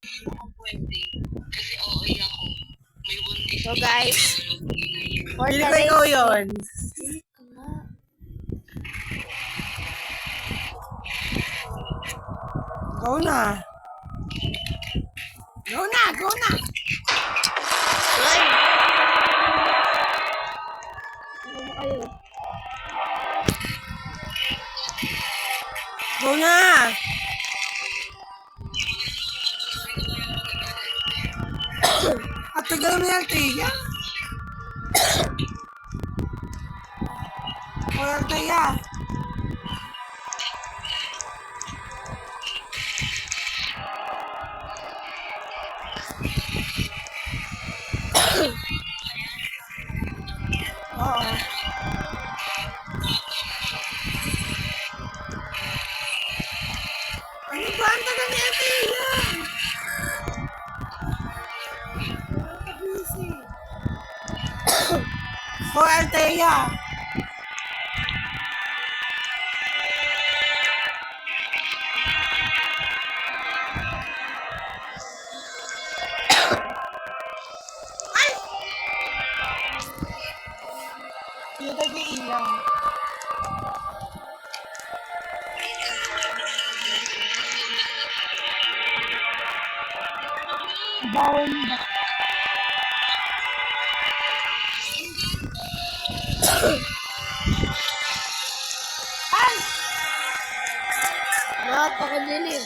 So guys, for Hindi ko today's ikaw yun. Go na. Go na, go na. Go na. At tagal mo yan, Tia. Wala, Tia. Oo. Ano ba? Ang tagal niya, Tia. Go, Tia. Yung nag-iilang. Bawal ba? Ay! napakadilim.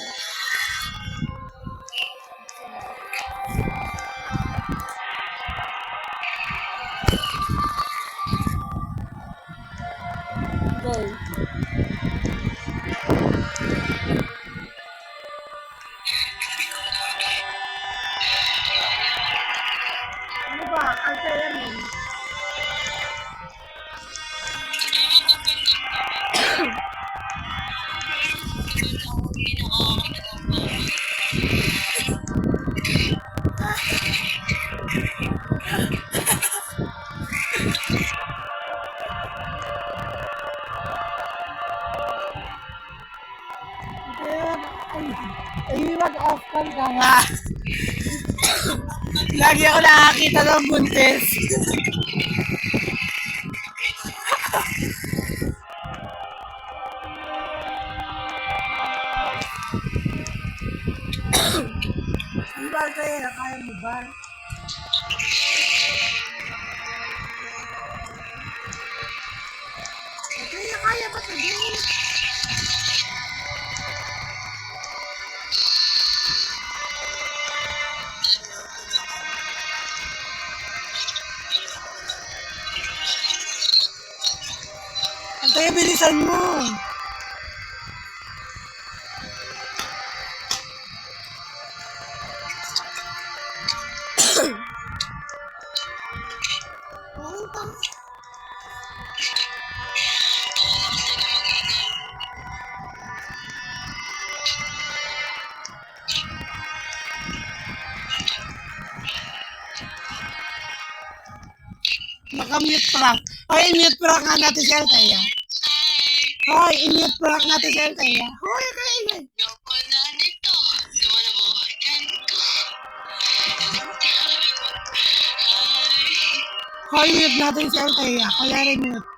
Go. Ano ba? Ang kaya mo. Ay, mag-off cam ka nga. Lagi ako nakakita ng buntis. Di ba kaya? Kaya mo ba? Kaya ba sabihin? Ang kaya bilisan mo. Naka-mute prank. Hoy, i-mute prank nga natin si Althea. Hoy, i-mute prank natin si Althea. Hoy, kaingay. Hoy, mute natin si Althea. Kaya rin mute.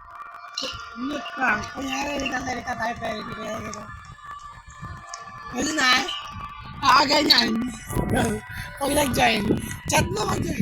Mute prank. Kaya rin ka tayo pero hindi kaya rin. Pwede na? Ganyan. Huwag nag-join. Chat mo ka dyan.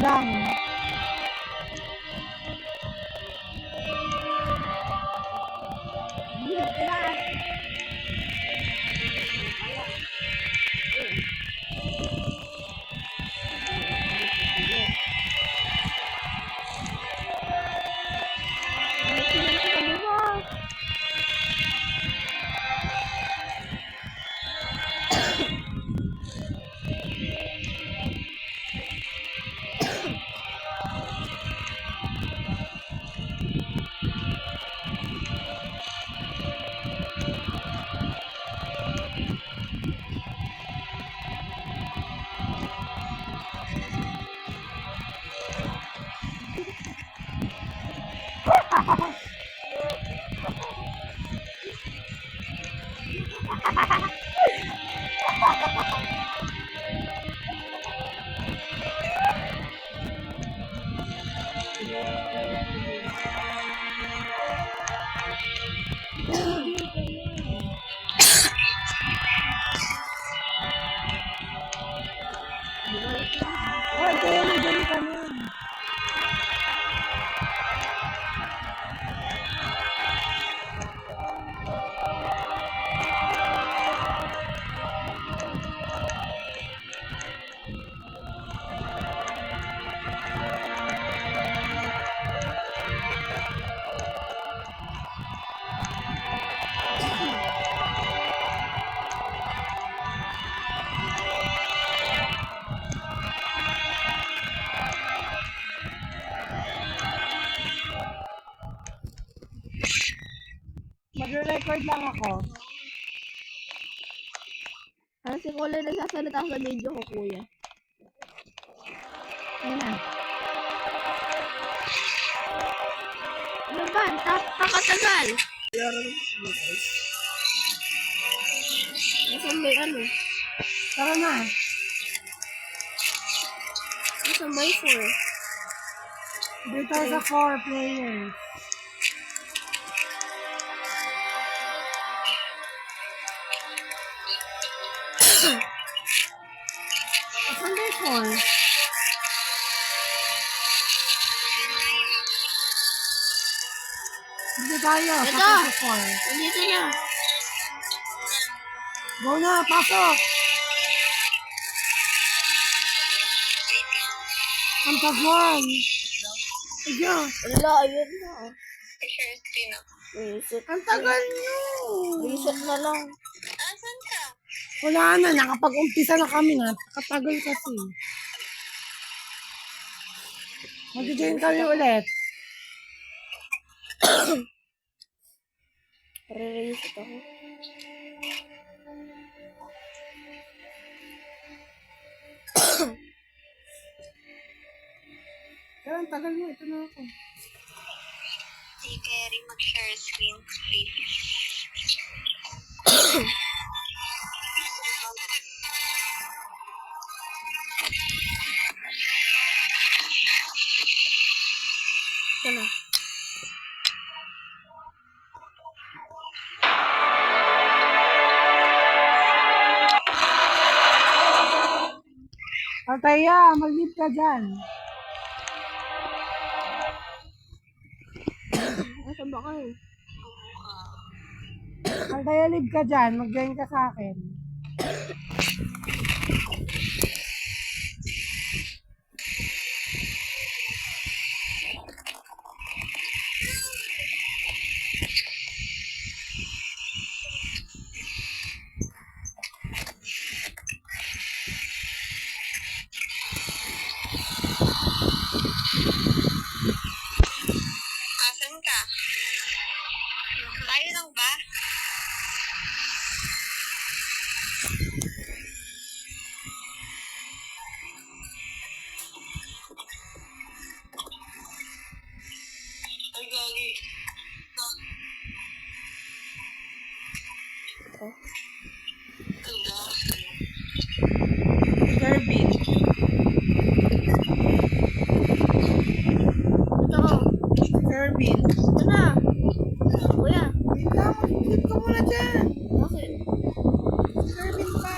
lang. Ay, kaya nandiyan ka na. Mag-record lang ako. Ano si Kulay nagsasalita sa video ko, kuya? Ayan na. Ano ba? Takatagal. Nasaan may ano? Tara na. Nasaan may 4? Dito sa 4 players. Asan may 4? Dito tayo. Ito. Sa 4. Nandito na. Go na, pasok! Ang tagal! Ayan! Wala, ayun na. Share screen ako. Reset. Ang tagal nyo! Reset na lang. Asan ka? Wala na, nakapag-umpisa na kami na. Katagal kasi. Mag-join kami ulit. Re-reset ako. Pero ang tagal mo, ito na ako. Si Kerry mag-share screen. Ito na. Altaya, mag-leave ka dyan. Nasaan ba kayo? Altaya, leave ka dyan. Mag-join ka sa akin. Asan ka? Tayo lang ba? Ay, gagi. Ito. Kirby. Ito. Kirby. Ito na. Kuya. Wait lang, mag-leave ka muna dyan. Bakit? Kirby pa.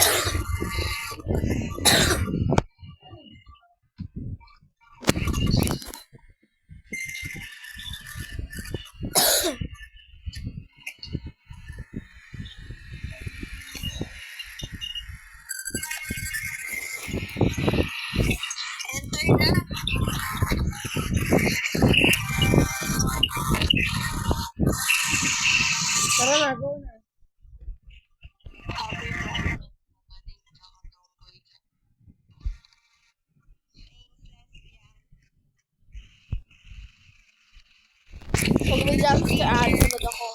Tara na, go na. Pag may jump scare, sunod ako.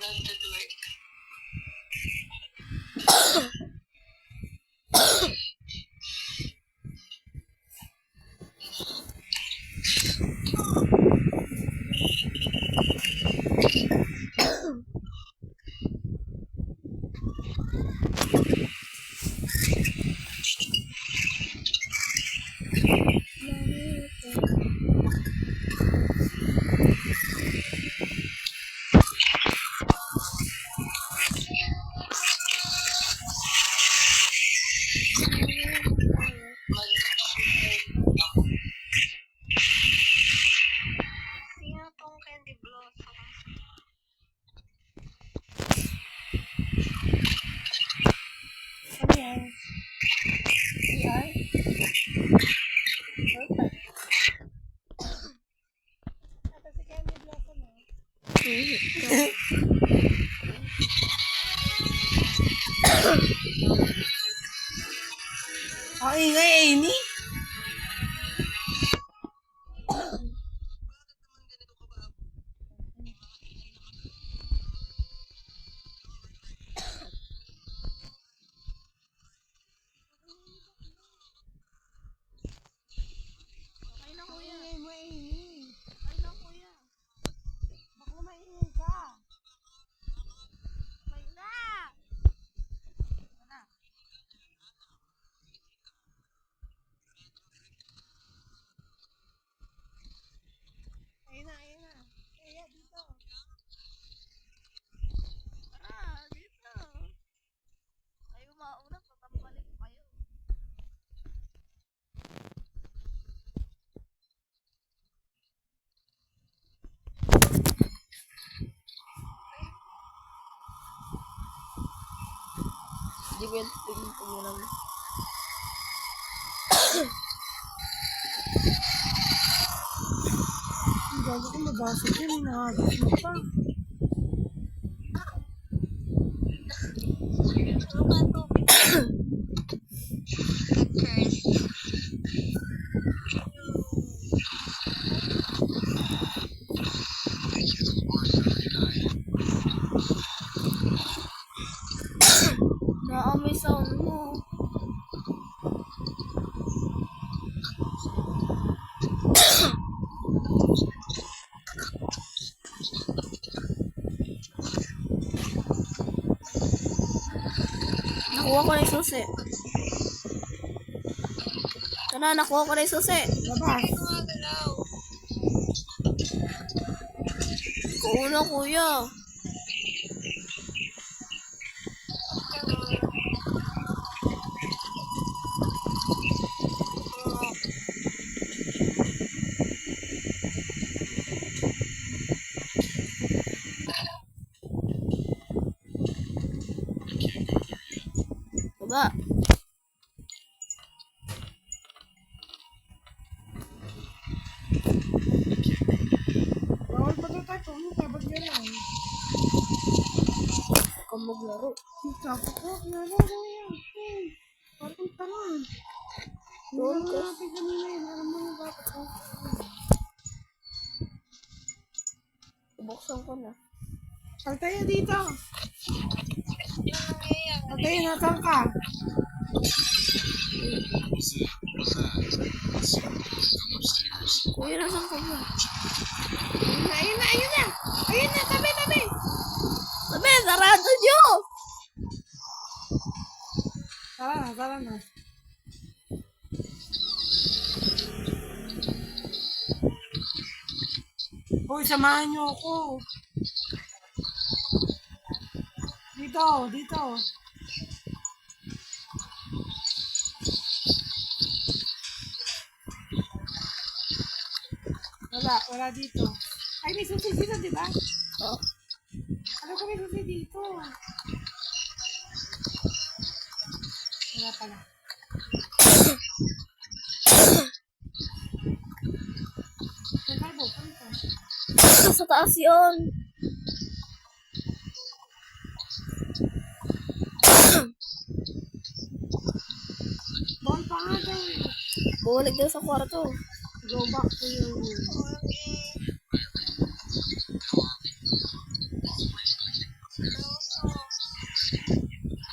Love the work. Tingnan tong candy blossom. Ano yan? Yan? Perfect. Ito si Candy Blossom, Ang ingay, Amy. Okay na kuya. Ingay mo, Amy. Okay na kuya. Baka maingay ka. Okay na. Ayun na, ayun na. Kaya dito. Tara, dito. Kayo mauna, tatampalin ko kayo. Hindi ko yung tingin ko muna. Ang gago ko mabasag yun. Nakagas mo pa. Ano ba to? Pictures. Naamoy sound mo. Nakuha ko na yung susi. Tara, nakuha ko na yung susi. Labas. Gumagalaw. Kuuna kuya. Baba. Bawal pa ito tayo. Pumunta. Ba't gano'n? Kung maglaro. Sapo ko. Nalaro yan. Parang tanong. Doon Nalaro ka. natin kanina yun. Alam mo na bakit ako. Buksan ko na. Saltayo dito. Ano nangyayari? Saltayo, nasan ka? Kuya, nasan ka ba? Ayun na, ayun na. Ayun na, tabi, tabi. Sabi, sarado nyo! Tara na, tara na. Hoy, samahan niyo ako. Dito, dito. Wala dito. Ay, may susi dito, di ba? Oh. Ano ko may susi dito? Wala pala. Saan tayo pupunta? Sa taas yun. Bawal pa nga daw. Bumalik din sa kwarto. Go back to your room. Okay. Also,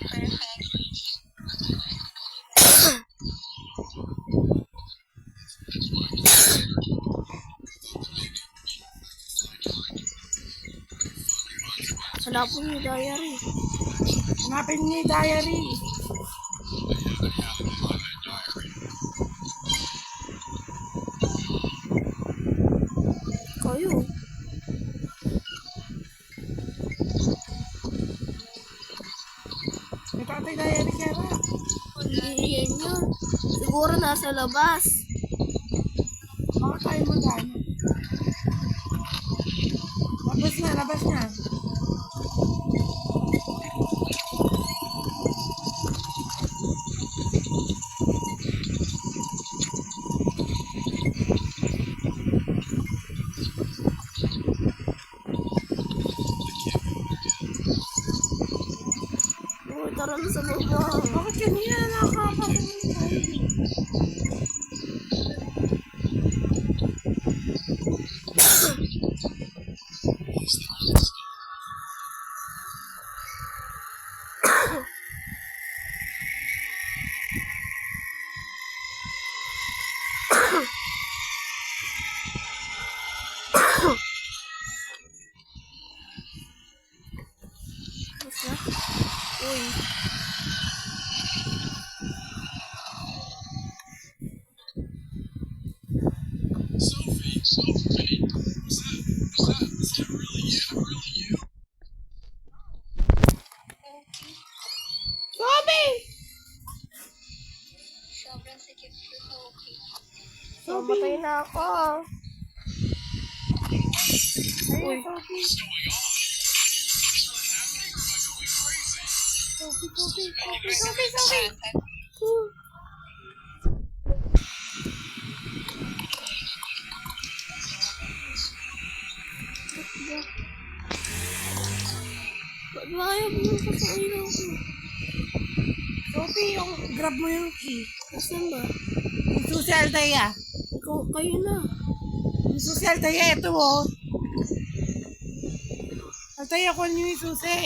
perfect. Hanapin niyo diary. Hanapin niyo yung diary. Kayo. Ito ata yung diary kaya ba? Hindi yan yun. Siguro nasa labas. Baka tayo magano. Labas na, labas na. Uy, tara na sa baba. Bakit kanina nakakapasok ng diary? Basta. Uy. Okay. Sobi! Sobrang sikip ko sa okay. Mamatay na ako. Uy. Sobi. Sobi. Ba't ba ayaw pumunta sa ilaw ko? Sobi, yung grab mo yung key. Asan ba? Yung susi Althea. Ikaw, kayo na. Yung susi Althea, ito oh. Althea, kuha niyo yung susi.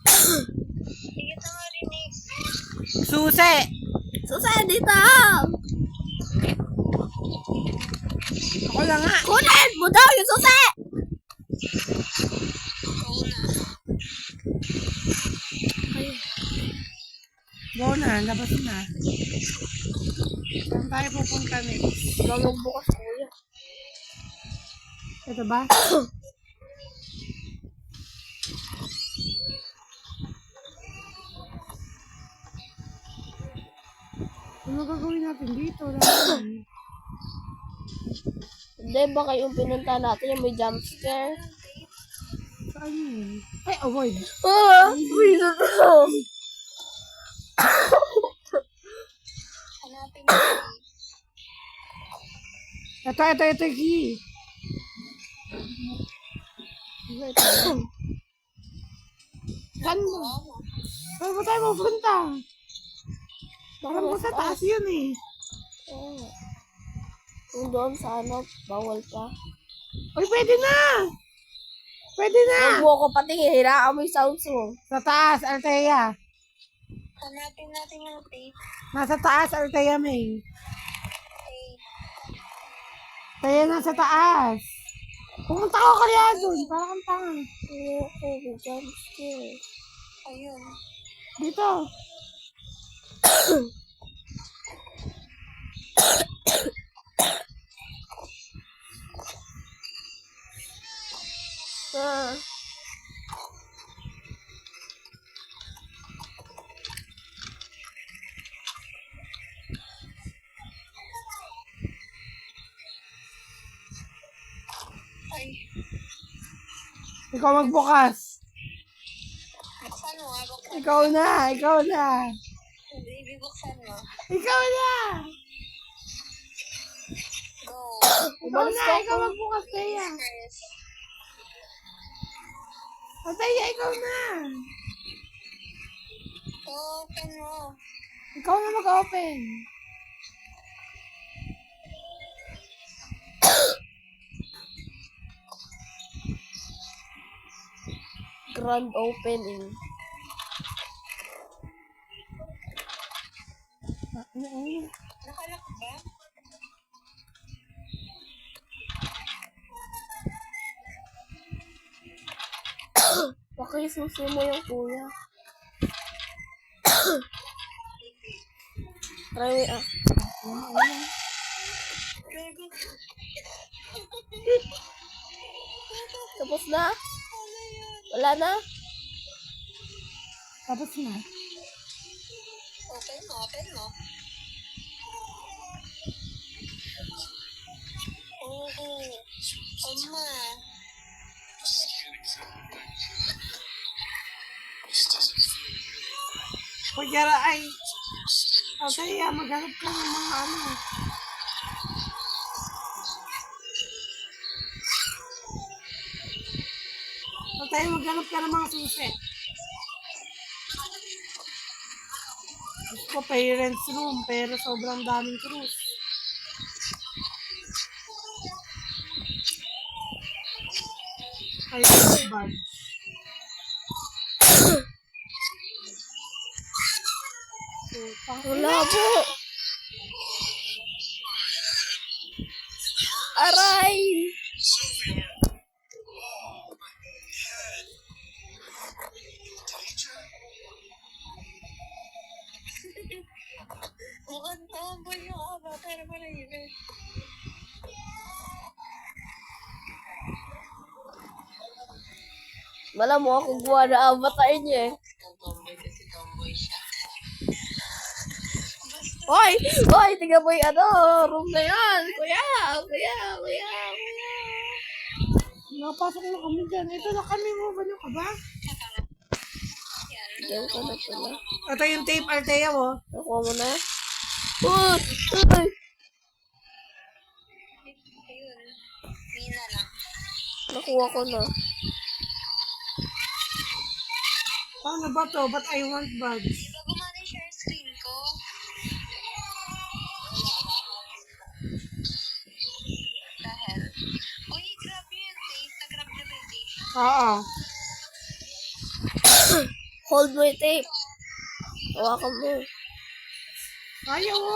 Sige na marinig. Susi! Susay, dito! Ako lang nga. Kunin mo daw yung susi! Ikaw na. Ay, Go na, labas na. Saan tayo pupunta next? magbukas kuya. Ito ba? Ano gagawin natin dito? Hindi, baka yung pinunta natin yung may jump scare. Saan yun? Ay, avoid. Ah! Wait na to! Hanapin mo. Ito yung key. Saan mo? Saan mo tayo pupunta? Alam mo sa taas yun eh. Oo. Kung doon sa ano, bawal pa. Uy, pwede na! Pwede na! Huwag mo ko patingin, hiraan mo yung sounds mo. Sa taas, Althea. Hanapin natin yung tape. Nasa taas, Althea, May. Tape. Althea, nasa taas. Pumunta ko kaya doon. Parang kang tanga. Ayoko, may jump scare. Ayun. Dito. Ah. Ay. Ikaw magbukas. Buksan mo nga. Buksan. Ikaw na. Hindi Ikaw na! Go. Ikaw Umalis na! ka Ikaw ako. magbukas, Teya. First. O, Teya, ikaw na! Open mo. Ikaw na mag-open. Grand opening. Nakalak ba? Pakisusi mo yung kuya. Try me ah. Gago. Tapos na? Ano yun? Wala na? Tapos na. Open mo, open mo. Oo. Oma. Kuya, ay. O, Teya, maghanap ka ng mga ano. O, Teya, maghanap ka ng mga susi. Gusto ko parents room, pero sobrang daming cruise. Ay, bad. Wala po. Aray! Mukhang tomboy yung avatar mo na yun. Wala mo akong gawa na avatar niya eh. Tomboy kasi tomboy siya. Hoy! Hoy! Tingnan mo yung ano, room na yan! Kuya! Kuya! Kuya! Kuya! Napasok na kami dyan. Ito na kami mo. Ano ka ba? Yan. Diyan ka na pala. Ito yung tape, Althea mo. Nakuha mo na? Uy! Uy! Ayun. Mina lang. Nakuha ko na. Paano ba to? But I want buds. Di ba gumana yung share screen ko? Dahil. Uy, grab yun. Tape. Nag-grab na ba yung tape? Oo. Hold mo yung tape. Hawakan mo. Ayaw mo.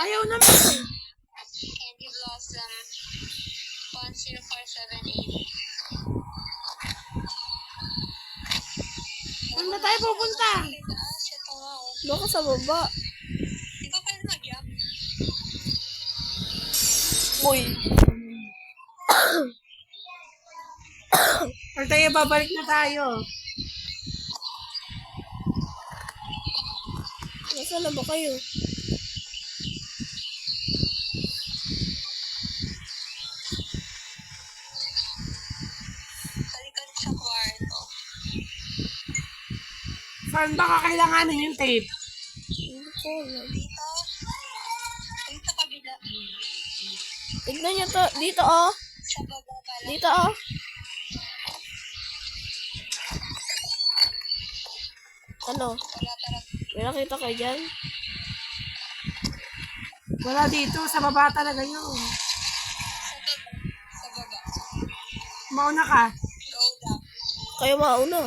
Ayaw naman. Candy Blossom 10478. Saan na tayo pupunta? Shit, wow. Baka sa baba. Di ba pwede mag-jump? Uy! Althea, babalik na tayo. Nasaan na ba kayo? Balikan sa kwarto. Saan ba kakailanganin yung tape? Hindi ko alam. Dito. Dito kabila. Tignan niyo to. Dito oh. Sa baba pala. Dito oh. Ano? Wala talaga. May nakita kayo dyan? Wala dito. Sa baba talaga yun. Sa baba. Sa baba. Mauna ka. Go down. Kayo mauna.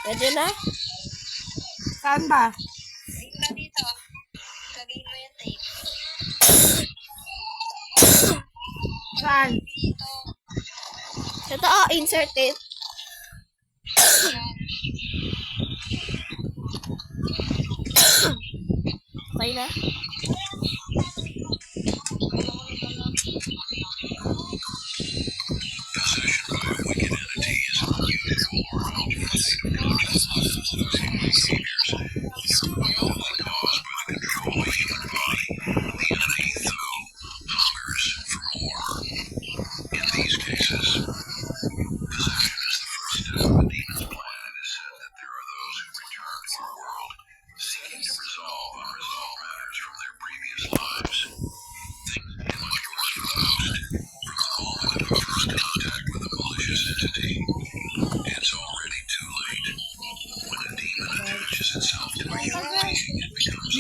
Pwede na? Saan ba? Dito, dito. Lagay mo yung tape. Saan? Dito. Ito oh. Insert it. Yan. Okay na? In these cases, possession is the first step Hindi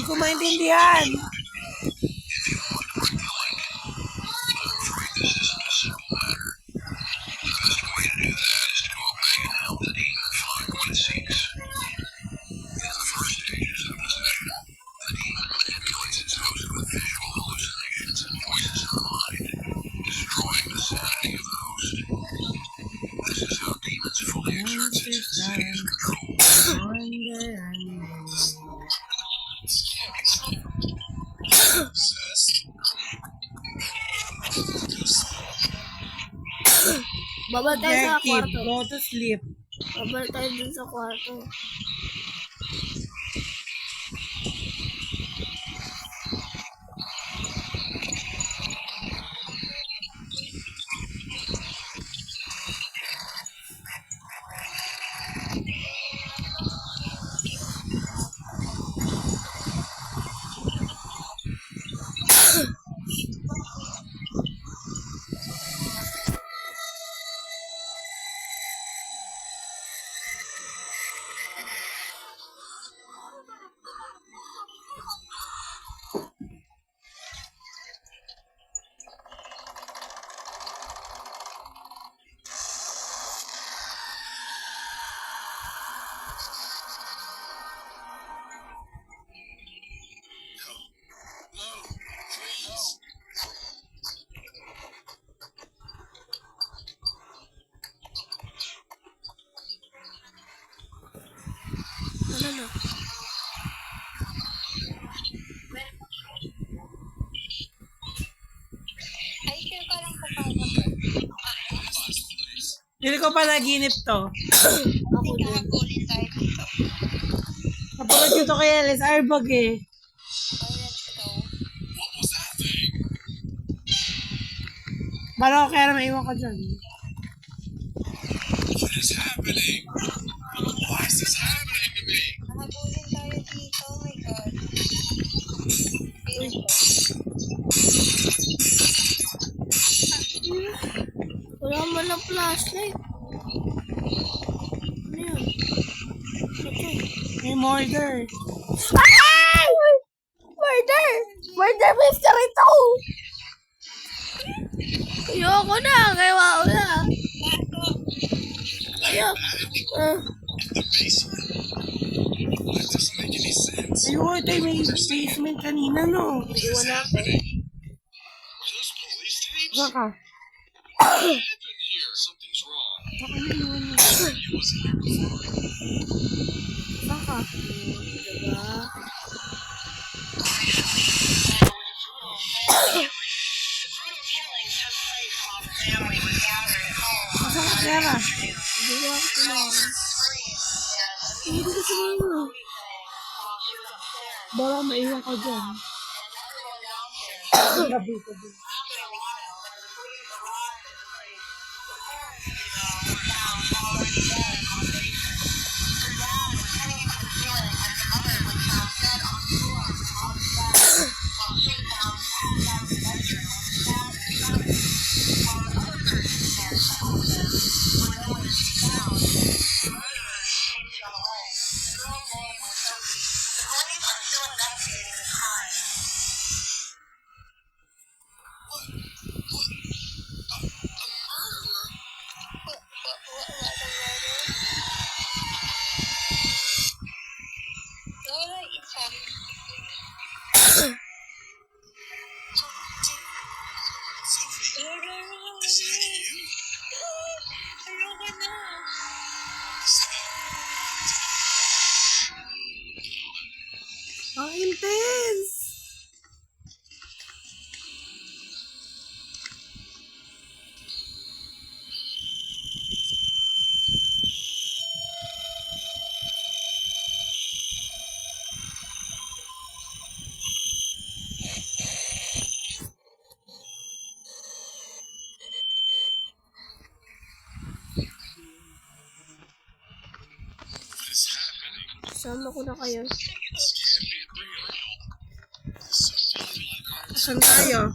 ko maintindihan. Babal tayo sa Objective, kwarto. go to sleep. Babal tayo dun sa kwarto. Ano na? Ay, sure ko lang papasok ko. Hindi ko pa naginip to. Ako din. Nakapulin tayo dito. Kapag dito kay Alice Arbog eh. Oh, let's go. Bala ko kaya maiwan ko dyan. Nakapulin tayo dito. Oh my God. Wala man ng flashlight. Ano yan? Ito. May murder. Ay! Murder! Murder mystery to! Ayoko na! Kaya wao na! Ayok! Ayun, ito yung may basement kanina, no? Iwan natin. Saan ka? Saan ka? Diba? Saan ka, Clara? Hindi ko ako tumawa. Hindi ko tumawa. Baka maiwan ko dyan. Gabi ko dyan. Wala isa. Ayoko na. Ang intense! Sama ko na kayo. Saan tayo?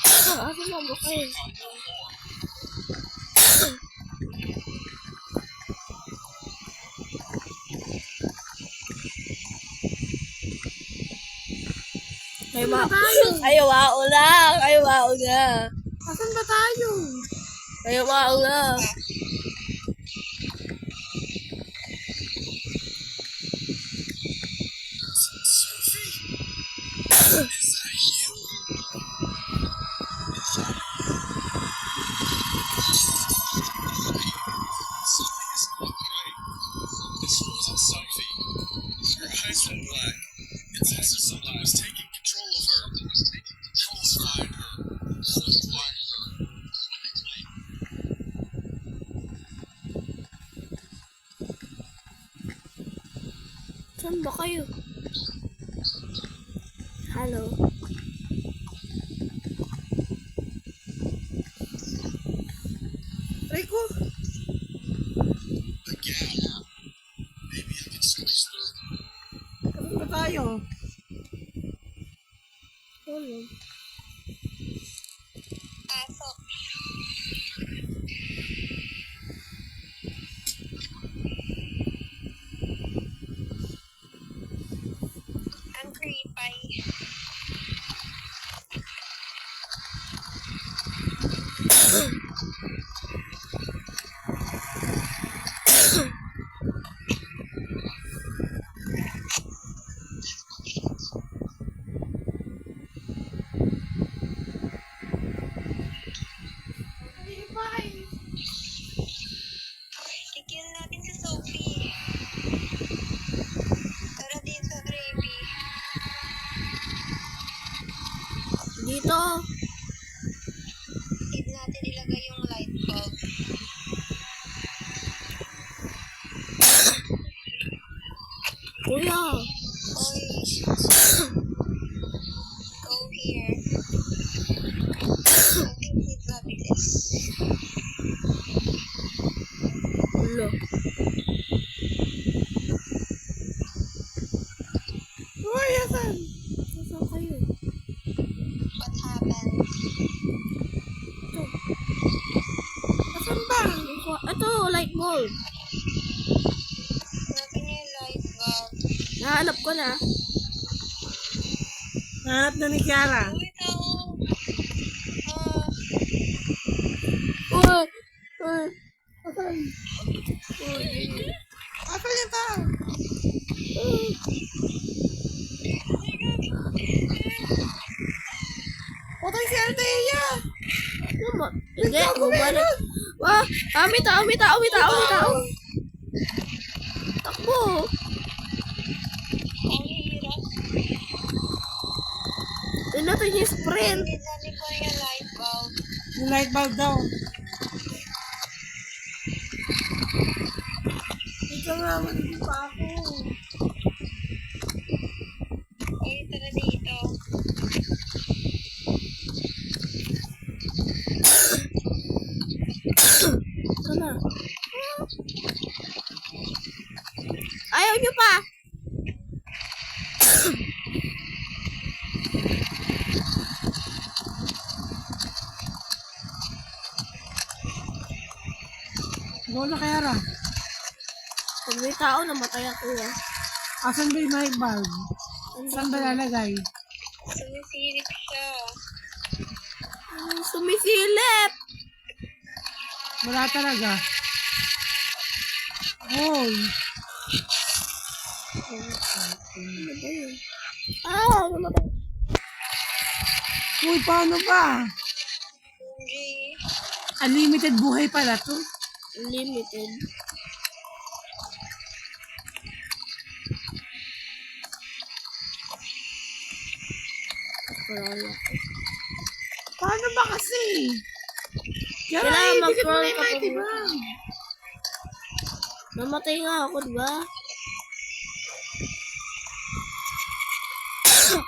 Asan mo ba kayo? Ayaw mauna. Ayaw mauna. Asan ba tayo? Ayaw mauna. This wasn't Sophie. Her eyes were black. It's as if someone was taking control of her. Almost find her. Almost find her. Saan ba kayo? Hello? Rico? The gap. Maybe I can squeeze through. Asan ba tayo? Hello? Pasok. Ang creepy. Kikill natin si Sophie. Tara dito, Gravy. Dito. Need natin ilagay yung light bulb. Kuya. Oy. Go here. I think need mabilis. Hello? Uy, asan? Saan kayo? What happened? Asan ba? Ito, light bulb. Hanapin niyo yung light bulb. Nahanap ko na. Hanap na ni Kiara. Uy, tao. Uy! Uy! Asan? Asan yung tao? Patay si Althea! Hindi, bumalik. Wah! May tao! Takbo! Ang hirap. Pinutin yung sprint. Need natin ko yung light bulb. Yung light bulb daw. Ikaw nga, manigil pa ako. Uy, tara dito. Ito na. Ayaw nyo pa! Go na Kiara. Pag may tao, namatay ako ah. Asan ba yung light bulb? Saan ba lalagay? Sumisilip siya. Sumisilip! Wala talaga. Hoy! Ano ba yun? Namatay. Uy, paano ba? Hindi. Unlimited buhay pala to. Limited. Wala. Paano ba kasi? Kiara, Kailangan hindi ka mag-crawl na ka pa diba? Namatay nga ako, diba?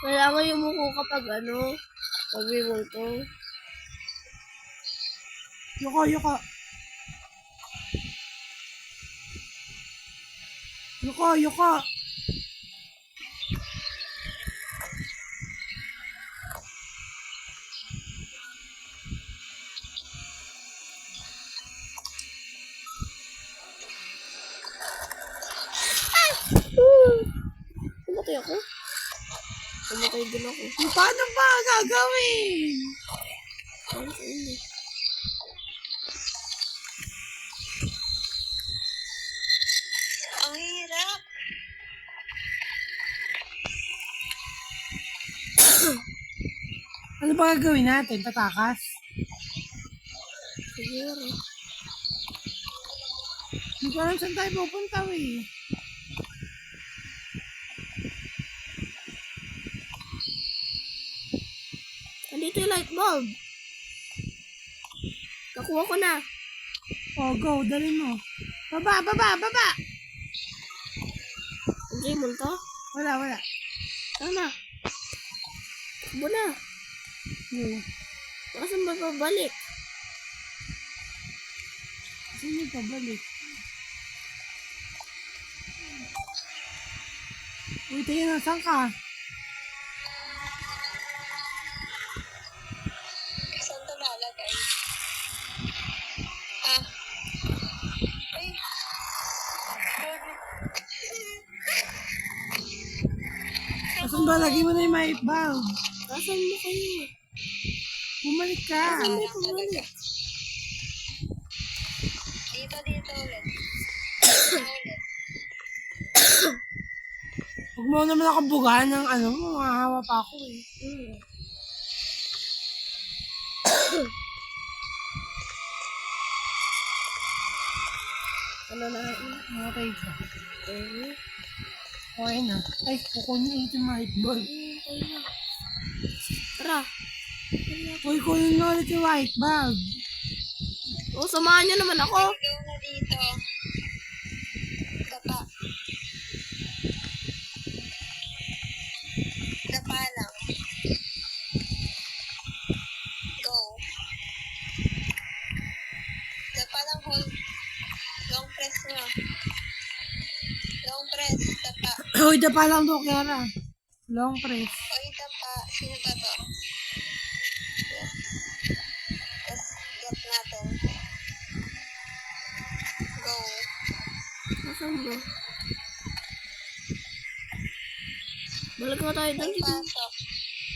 Kailangan yumuko kapag pag may multo. Yuko. Yuko. Namatay ako? Tumatay din ako. Paano ba gagawin? Ano sa inyo? Ang hirap. Ano ba gagawin natin? Tatakas? Siguro. Hindi ko alam saan tayo pupunta eh. Andito yung light bulb. Nakuha ko na. Oh, go. Dali mo. Baba, baba, baba! Hindi mo to? Wala, wala. Sana. Takbo na. Go. Saan ba babalik? Sino pabalik? Uy, tingin na. Saan ka? Saan ito lalagay? Ah. Ay. Saan ba? Lagi mo na yung mic bulb. Saan mo kayo? Bumalik ka. Saan mo pumalik? Dito ulit. Dito ulit. Huwag mo naman ako bugahan ng ano, mahahawa pa ako eh. Ano na? Namatay ka. Eh. Okay na. Ay, kukunin ulit yung mic bulb. Okay na. Tara. Uy, kunin na ulit yung white bulb. O, samahan niyo naman ako. Go na dito. Dapa. Dapa lang. Go. Dapa lang, hold. Long press nyo. Long press. Dapa. Uy, dapa lang daw, Kiara. Long press. Oy, dapa. Sino ba to? Yes. Tapos, get natin. Go. Nasaan ba? Balik na tayo doon. Pasok.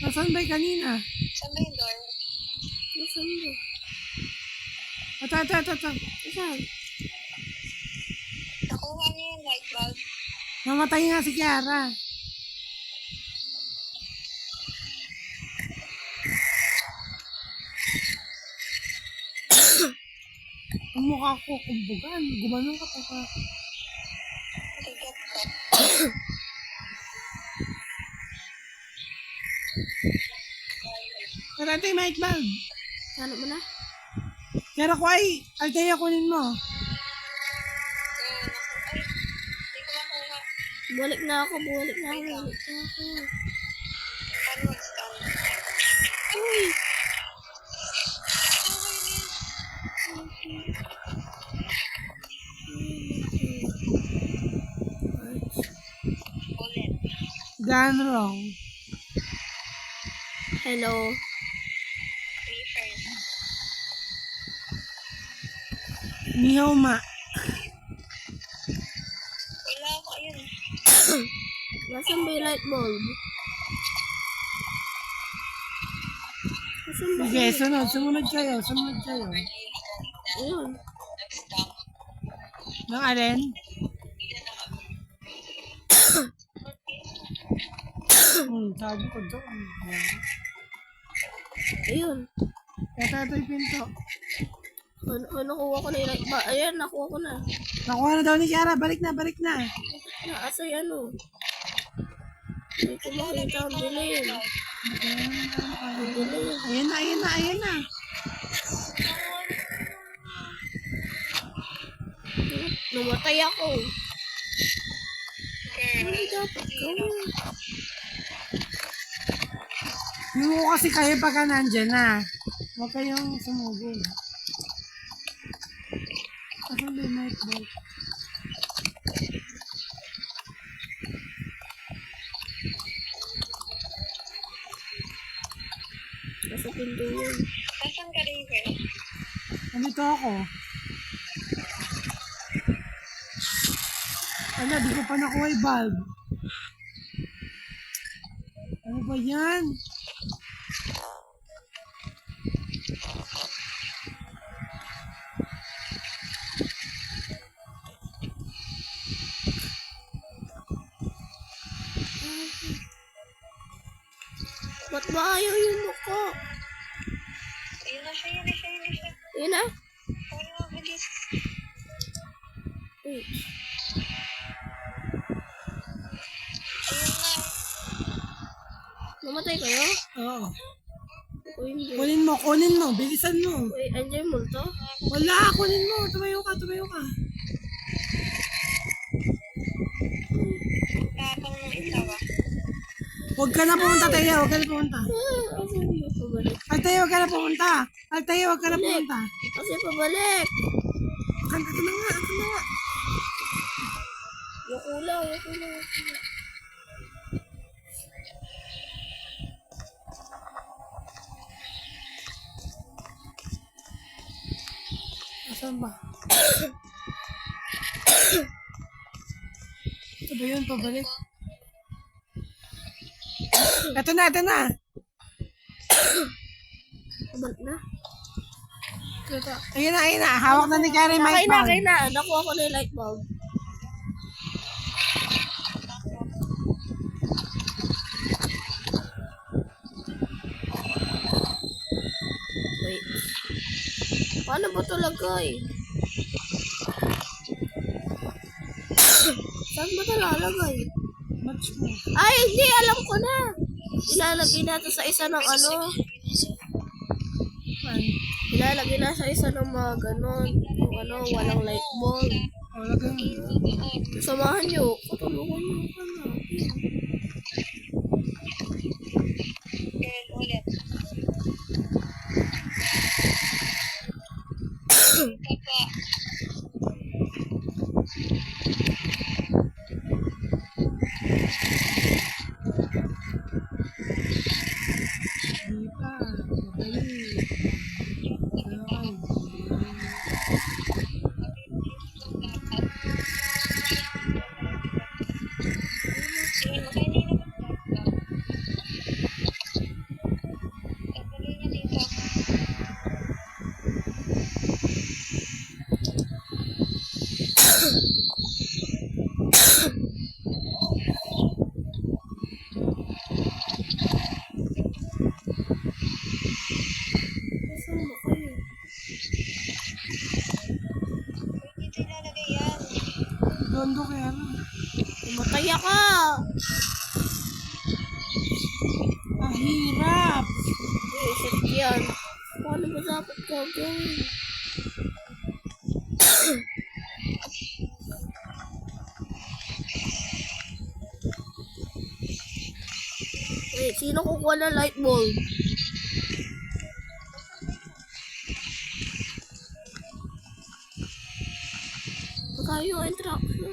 Nasaan ba yung kanina? Saan ba yung door? Nasaan ba? Ata. Nasaan? Nakuha niyo yung light bulb. Namatay nga si Kiara. Ang mukha ko kumbugan. Gumanon ka pa ka. Ticket ko. Pero ito yung mic bulb. Sana mo na? Kiara ko ay, Althea kunin mo. Ay, hindi ko makuha. Balik na ako. Balik na ako. Paano mag-stand? Uy! Ulit. Gone wrong. Hello. Me first. Nihaw ma. Wala ako. Ayun. Nasaan ba yung light bulb? Nasaan ba? Sige, sunod. Sumunod kayo. Ayun. Nag-stop. Ng alin? Sabi ko doon. Ayun. Ito yung pinto. Nakuha ko na yung light bulb. Ayan, nakuha ko na. Nakuha na daw ni Kiara. Balik na. Naasa yan o. Hindi ko makita ang dilim. Ang dilim. Ayan na. Namatay ako. Ano Girl. dapat gawin? Hindi mo kasi kayo pagka nandyan na. Huwag kayong sumugod. Asan ba yung mic bulb? Nasa pinto yun. Nasaan ka, Raven? Nandito ako. Di ko pa nakuha yung bulb. Ano ba ba yan? Ba't ba ayaw yung muko? Yun na siya, yun na siya, yun na siya. Yun na. Wala, bilis. Uy. Ayun na. Namatay kayo? Oo. Uy, hindi. Kunin mo. Bilisan mo. Uy, andyan mo to? Wala, kunin mo. Tumayo ka. Tapang ng isa ba? Huwag ka na pumunta, Taya. Huwag ka na pumunta. Kasi pabalik. Altaya, huwag ka na pumunta. Altaya, huwag ka na pumunta. Kasi pabalik. Ako na nga. Yung ulaw. Asan ba? Ito ba yun? Pabalik. Ito na. Pabalik na. Ito. Ayun na. Hawak na ni Karen Mike. Kaya na. Nakuha ko na yung light bulb. Wait. Paano ba ito lagay? Saan ba ito lalagay? Match mo. Ay, hindi. Alam ko na. Ilalagay natin sa isa ng ano. Ilalagay na sa isa ng mga ganon. Yung ano, walang light bulb. Wala ka. Samahan nyo. Patulungan nyo ka na. Kaya ulit. Papa. Di pa. Pabalik. Yun, kanina naman dapat. Tagalay niya dito. Saan ba kayo? Dito ilalagay yan. Dondo kaya na. Tumatay ako! Ang hirap. Uy, shit yan. Paano ba dapat gagawin? Wait, sino kukuha ng light bulb? Tayo interaction.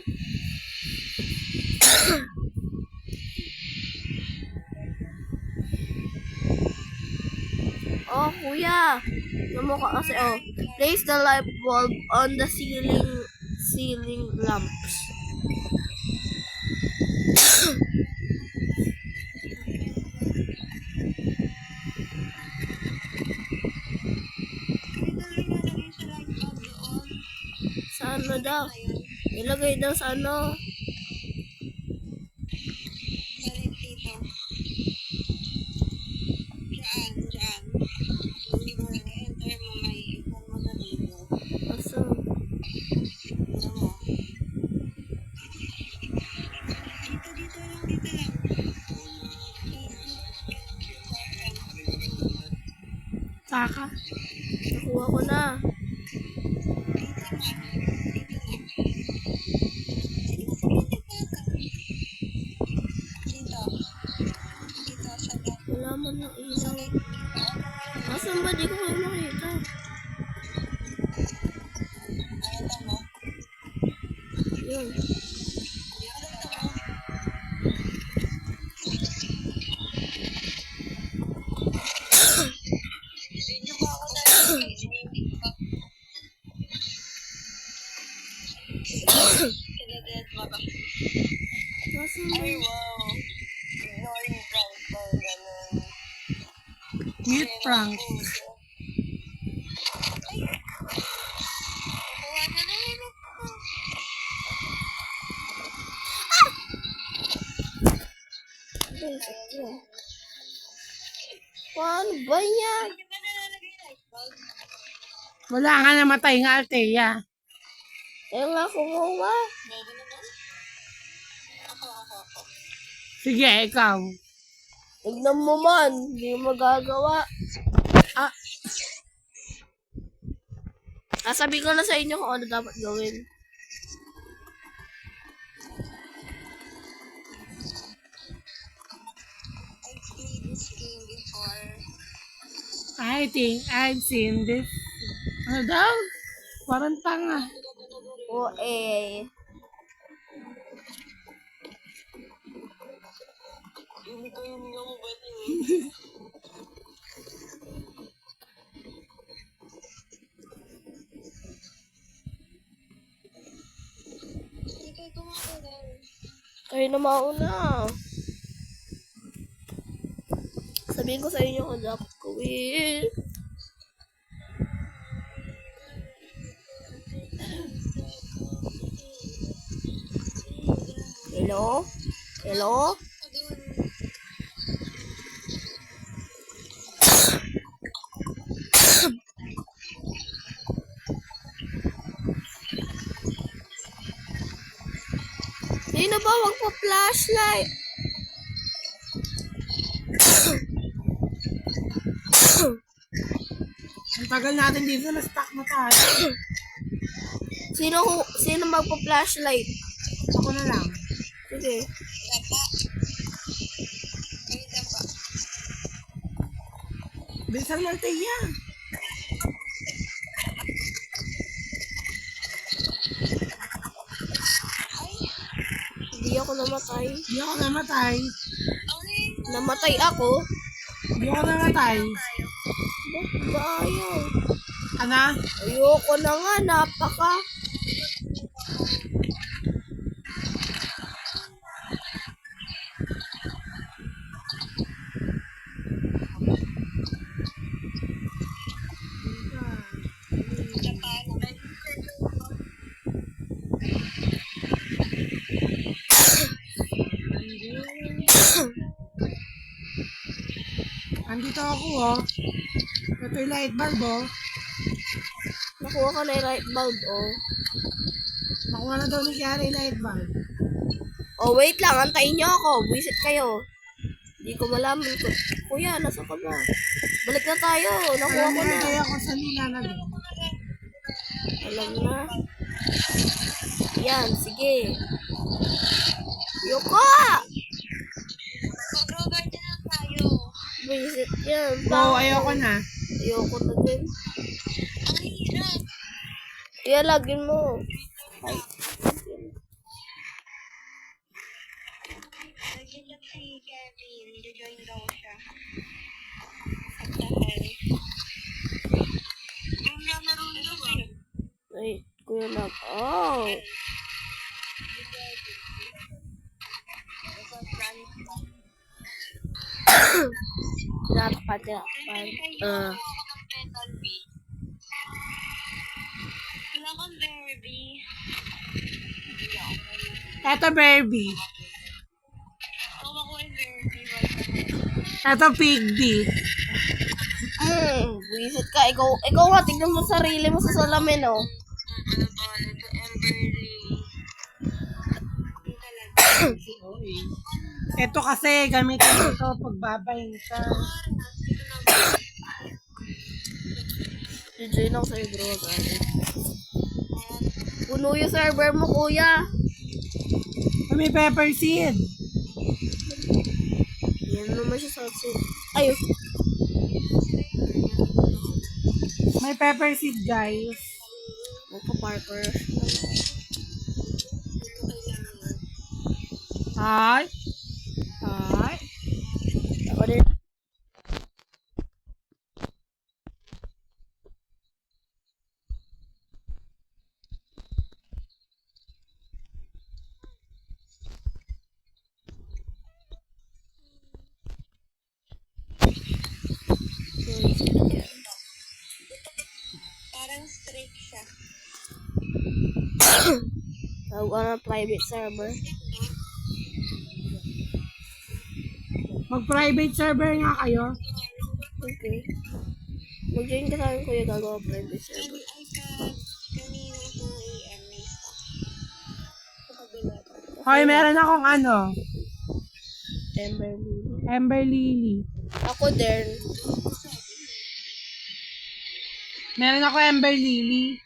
Oh, kuya. Namukha kasi, oh. Place the light bulb on the ceiling lamps. Ilalagay sa light bulb doon. Sa ano daw? Ilagay daw sa ano? Balik dito. Diyan. Hindi mo na-enter mo may phone mo na dito. Aso. Ano mo? Dito lang. Saka. Nakuha ko na. Dito. Dito sa gap. Wala man ng ilaw. Asan ba? Di ko kayo makita. Ayun mo. Yun. Video pa ako sa Kinadet mo ba? Asan ba? Ay, wow. Ignoring prank. Ganun. Mute prank. Kuha na naman ako. Basic yan. Paano ba yan? Hindi ba nalalagay na iPad? Wala nga namatay nga, Althea. Kaya nga kumuha. Bago naman. Ako. Sige, ikaw. Tignan mo man. Hindi magagawa. Ah. Sasabihin ko na sa inyo kung ano dapat gawin. I've played this game before. I think I've seen this. Ano daw? Parang tanga. O eh. Hindi ko yung nga mo ba ito? Hindi kayo kumakaroon. Kayo na mauna. Sabihin ko sa inyo kung dapat gawin. Hello? Hello? Sino ba magpa-flashlight? Ang tagal natin dito, na-stuck na tayo. Sino magpa-flashlight? Ako na lang. Sige. Dapa. Ay, dapa. Bilisan mo, Althea. Hindi ako namatay. Hindi ako namatay. Okay. Namatay ako? Hindi ako namatay. Ba't ba ayaw? Ano? Ayoko na nga, napaka. Andito ako, oh. Ito yung light bulb, oh. Nakuha ka na yung light bulb, oh. Nakuha na daw ni Kiara yung light bulb. Oh, wait lang. Antayin niyo ako. Visit kayo. Hindi ko malaman. Kuya, nasa ka ba? Balik na tayo. Nakuha Alam ko mo na. na kaya kung saan nilalagay. Alam na. Yan, sige. Yoko! Mag-grow garden na tayo. Visit yan. Oo, ayoko na. Ayoko na din. Ang hirap. Kaya lagin mo. Ay. Nag-chat si Kevin. Join daw siya. At dahil. Yung nalaro niyo ba? Ay, kuya nag. Oh. Tinatakpan. Petal bee. Wala kang berry. Eto, Barbie. Tawa ko yung berry. Eto, Piggy. Visit ka. Ikaw nga, tignan mo sarili mo sa salamin, oh. Ano to? Ito, emberly. Yung talaga. Eto kasi, gamitin mo ito pagbabayin ka. Join ako sa'yo, bro. Puno yung server mo, kuya. May pepper seed. Yan naman siya sa ayun. May pepper seed, guys. Magpa-parker. Hi. Hi. Ako din. Gawa ng private server. Mag-private server nga kayo. Okay. Mag-join ka sa akin, kuya, gagawa private server. Kanina 2 a.m. may stop. Sa kabila ko. Hoy, meron akong Ember Lily. Ember Lily. Ako din. Meron ako Ember Lily.